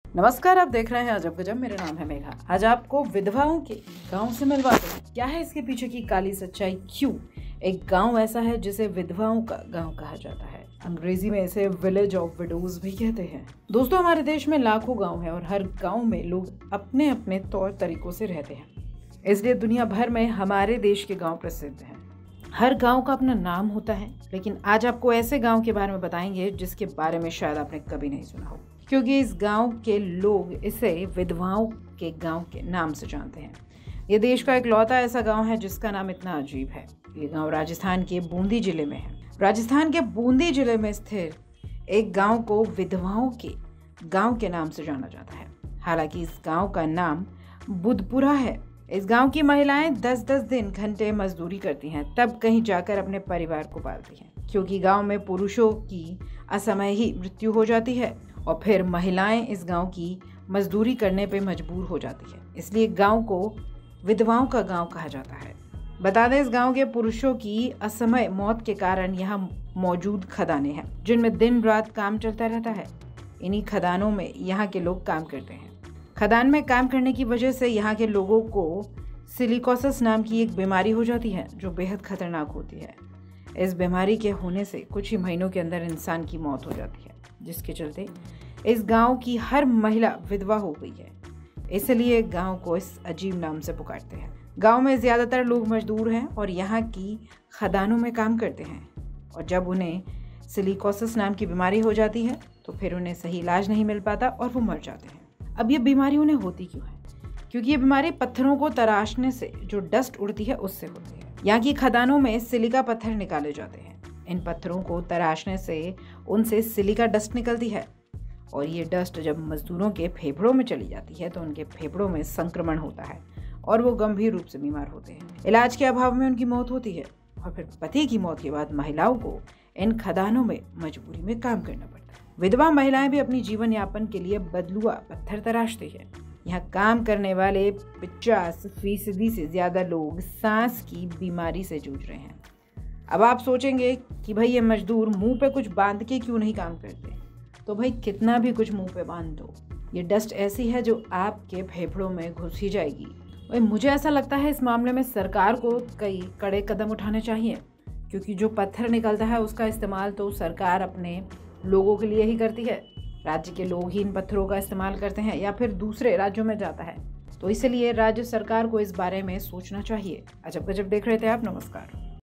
नमस्कार, आप देख रहे हैं अजब गजब। मेरा नाम है मेघा। आज आपको विधवाओं के गांव से मिलवाते हैं। क्या है इसके पीछे की काली सच्चाई? क्यों एक गांव ऐसा है जिसे विधवाओं का गांव कहा जाता है? अंग्रेजी में इसे विलेज ऑफ विडोज भी कहते हैं। दोस्तों, हमारे देश में लाखों गांव हैं और हर गांव में लोग अपने अपने तौर तरीकों से रहते हैं, इसलिए दुनिया भर में हमारे देश के गांव प्रसिद्ध हैं। हर गांव का अपना नाम होता है, लेकिन आज आपको ऐसे गांव के बारे में बताएंगे जिसके बारे में शायद आपने कभी नहीं सुना हो, क्योंकि इस गांव के लोग इसे विधवाओं के गांव के नाम से जानते हैं। ये देश का इकलौता ऐसा गांव है जिसका नाम इतना अजीब है। ये गांव राजस्थान के बूंदी जिले में है। राजस्थान के बूंदी जिले में स्थित एक गांव को विधवाओं के गांव के नाम से जाना जाता है। हालांकि इस गांव का नाम बुधपुरा है। इस गांव की महिलाएं 10-10 दिन घंटे मजदूरी करती हैं, तब कहीं जाकर अपने परिवार को पालती हैं, क्योंकि गांव में पुरुषों की असमय ही मृत्यु हो जाती है और फिर महिलाएं इस गांव की मजदूरी करने पे मजबूर हो जाती है। इसलिए गांव को विधवाओं का गांव कहा जाता है। बता दें, इस गांव के पुरुषों की असमय मौत के कारण यहाँ मौजूद खदानें हैं, जिनमें दिन रात काम चलता रहता है। इन्हीं खदानों में यहाँ के लोग काम करते हैं। खदान में काम करने की वजह से यहाँ के लोगों को सिलिकोसिस नाम की एक बीमारी हो जाती है, जो बेहद खतरनाक होती है। इस बीमारी के होने से कुछ ही महीनों के अंदर इंसान की मौत हो जाती है, जिसके चलते इस गांव की हर महिला विधवा हो गई है। इसलिए गांव को इस अजीब नाम से पुकारते हैं। गांव में ज्यादातर लोग मजदूर हैं और यहाँ की खदानों में काम करते हैं, और जब उन्हें सिलिकोसिस नाम की बीमारी हो जाती है तो फिर उन्हें सही इलाज नहीं मिल पाता और वो मर जाते हैं। अब ये बीमारी उन्हें होती क्यों है? क्योंकि ये बीमारी पत्थरों को तराशने से जो डस्ट उड़ती है उससे होती है। यहाँ की खदानों में सिलिका पत्थर निकाले जाते हैं। इन पत्थरों को तराशने से उनसे सिलिका डस्ट निकलती है, और ये डस्ट जब मजदूरों के फेफड़ों में चली जाती है तो उनके फेफड़ों में संक्रमण होता है और वो गंभीर रूप से बीमार होते हैं। इलाज के अभाव में उनकी मौत होती है, और फिर पति की मौत के बाद महिलाओं को इन खदानों में मजबूरी में काम करना पड़ता है। विधवा महिलाएं भी अपनी जीवन यापन के लिए बदलुआ पत्थर तराशती है। यहाँ काम करने वाले 50% से ज्यादा लोग सांस की बीमारी से जूझ रहे हैं। अब आप सोचेंगे कि भाई ये मजदूर मुंह पे कुछ बांध के क्यों नहीं काम करते? तो भाई कितना भी कुछ मुंह पे बांध दो, ये डस्ट ऐसी है जो आपके फेफड़ों में घुस ही जाएगी। भाई मुझे ऐसा लगता है इस मामले में सरकार को कई कड़े कदम उठाने चाहिए, क्योंकि जो पत्थर निकलता है उसका इस्तेमाल तो सरकार अपने लोगों के लिए ही करती है। राज्य के लोग ही इन पत्थरों का इस्तेमाल करते हैं या फिर दूसरे राज्यों में जाता है, तो इसलिए राज्य सरकार को इस बारे में सोचना चाहिए। अजब गजब देख रहे थे आप। नमस्कार।